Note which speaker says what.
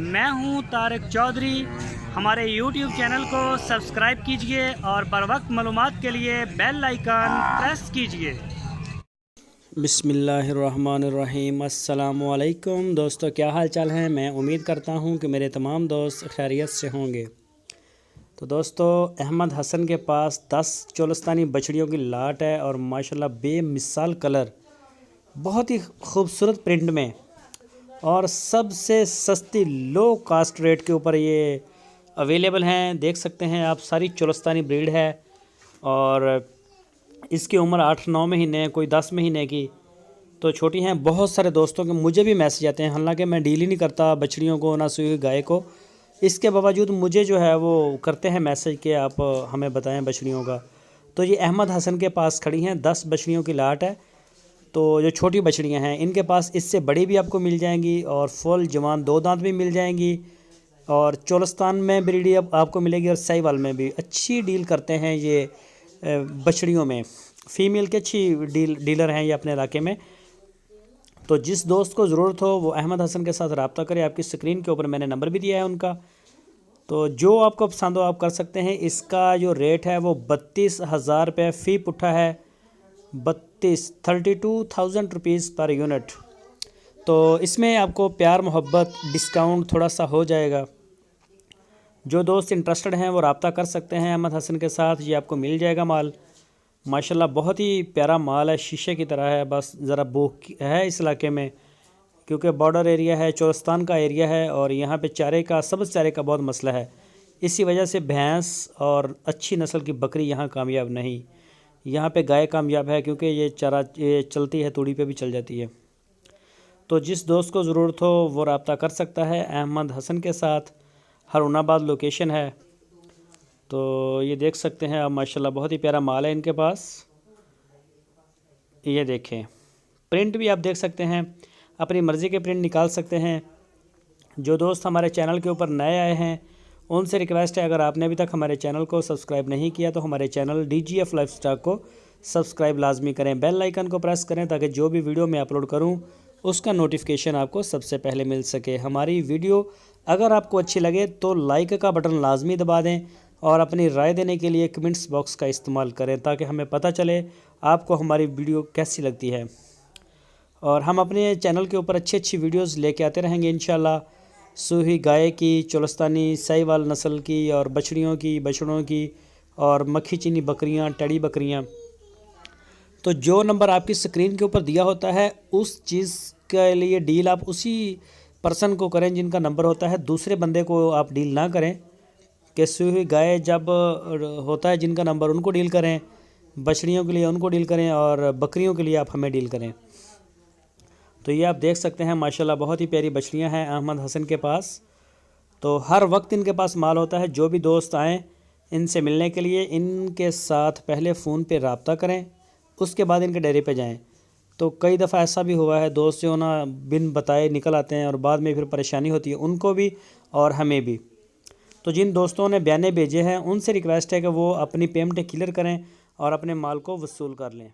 Speaker 1: मैं हूं तारिक चौधरी। हमारे YouTube चैनल को सब्सक्राइब कीजिए और बर वक्त मालूमात के लिए बेल आइकन प्रेस कीजिए। बिस्मिल्लाहिर्रहमानिर्रहीम। अस्सलामु अलैकुम दोस्तों, क्या हाल चाल है। मैं उम्मीद करता हूं कि मेरे तमाम दोस्त खैरियत से होंगे। तो दोस्तों, अहमद हसन के पास 10 चोलस्तानी बछड़ियों की लाट है और माशाल्लाह बेमिसाल कलर, बहुत ही खूबसूरत प्रिंट में और सबसे सस्ती लो कास्ट रेट के ऊपर ये अवेलेबल हैं। देख सकते हैं आप, सारी चोलस्तानी ब्रीड है और इसकी उम्र 8-9 महीने, कोई 10 महीने की, तो छोटी हैं। बहुत सारे दोस्तों के मुझे भी मैसेज आते हैं, हालांकि मैं डील ही नहीं करता बछड़ियों को, ना सूई गाय को। इसके बावजूद मुझे जो है वो करते हैं मैसेज कि आप हमें बताएं बछड़ियों का। तो ये अहमद हसन के पास खड़ी हैं, 10 बछड़ियों की लाट है। तो जो छोटी बछड़ियां हैं इनके पास इससे बड़ी भी आपको मिल जाएंगी और फुल जवान 2 दांत भी मिल जाएंगी और चोलस्तान में ब्रीड अब आपको मिलेगी और साहिवाल में भी अच्छी डील करते हैं ये बछड़ियों में। फ़ीमेल के अच्छी डीलर हैं ये अपने इलाके में। तो जिस दोस्त को ज़रूरत हो वो अहमद हसन के साथ रब्ता करें। आपकी स्क्रीन के ऊपर मैंने नंबर भी दिया है उनका, तो जो आपको पसंद हो आप कर सकते हैं। इसका जो रेट है वो 32,000 रुपये फ़ी पुट्ठा है, 32,000 रुपीज़ पर यूनिट। तो इसमें आपको प्यार मोहब्बत डिस्काउंट थोड़ा सा हो जाएगा। जो दोस्त इंटरेस्टेड हैं वो रब्ता कर सकते हैं अहमद हसन के साथ। ये आपको मिल जाएगा माल। माशाल्लाह बहुत ही प्यारा माल है, शीशे की तरह है। बस ज़रा भूख है इस इलाके में क्योंकि बॉर्डर एरिया है, चोलस्तान का एरिया है और यहाँ पे चारे का, सब्ज़ चारे का बहुत मसला है। इसी वजह से भैंस और अच्छी नस्ल की बकरी यहाँ कामयाब नहीं। यहाँ पे गाय कामयाब है क्योंकि ये चलती है, तूड़ी पे भी चल जाती है। तो जिस दोस्त को ज़रूरत हो वो रब्ता कर सकता है अहमद हसन के साथ। हरुणाबाद लोकेशन है। तो ये देख सकते हैं आप, माशाल्लाह बहुत ही प्यारा माल है इनके पास। ये देखें, प्रिंट भी आप देख सकते हैं, अपनी मर्ज़ी के प्रिंट निकाल सकते हैं। जो दोस्त हमारे चैनल के ऊपर नए आए हैं उनसे रिक्वेस्ट है, अगर आपने अभी तक हमारे चैनल को सब्सक्राइब नहीं किया तो हमारे चैनल DGF लाइफस्टाइल को सब्सक्राइब लाजमी करें, बेल आइकन को प्रेस करें ताकि जो भी वीडियो मैं अपलोड करूं उसका नोटिफिकेशन आपको सबसे पहले मिल सके। हमारी वीडियो अगर आपको अच्छी लगे तो लाइक का बटन लाजमी दबा दें और अपनी राय देने के लिए कमेंट्स बॉक्स का इस्तेमाल करें ताकि हमें पता चले आपको हमारी वीडियो कैसी लगती है। और हम अपने चैनल के ऊपर अच्छी वीडियोज़ लेके आते रहेंगे इंशाल्लाह। सूही गाय की, चोलस्तानी साहिवाल नस्ल की और बछड़ियों की, बछड़ों की और मक्खी चीनी बकरियां, टेडी बकरियां। तो जो नंबर आपकी स्क्रीन के ऊपर दिया होता है उस चीज़ के लिए डील आप उसी पर्सन को करें जिनका नंबर होता है। दूसरे बंदे को आप डील ना करें कि सूही गाय जब होता है जिनका नंबर उनको डील करें, बछड़ियों के लिए उनको डील करें और बकरियों के लिए आप हमें डील करें। तो ये आप देख सकते हैं, माशाल्लाह बहुत ही प्यारी बछड़ियां हैं अहमद हसन के पास। तो हर वक्त इनके पास माल होता है। जो भी दोस्त आएँ इनसे मिलने के लिए इनके साथ पहले फ़ोन पे रब्ता करें, उसके बाद इनके डेरे पे जाएं। तो कई दफ़ा ऐसा भी हुआ है, दोस्त जो ना बिन बताए निकल आते हैं और बाद में फिर परेशानी होती है उनको भी और हमें भी। तो जिन दोस्तों ने बयाने भेजे हैं उनसे रिक्वेस्ट है कि वो अपनी पेमेंट क्लियर करें और अपने माल को वसूल कर लें।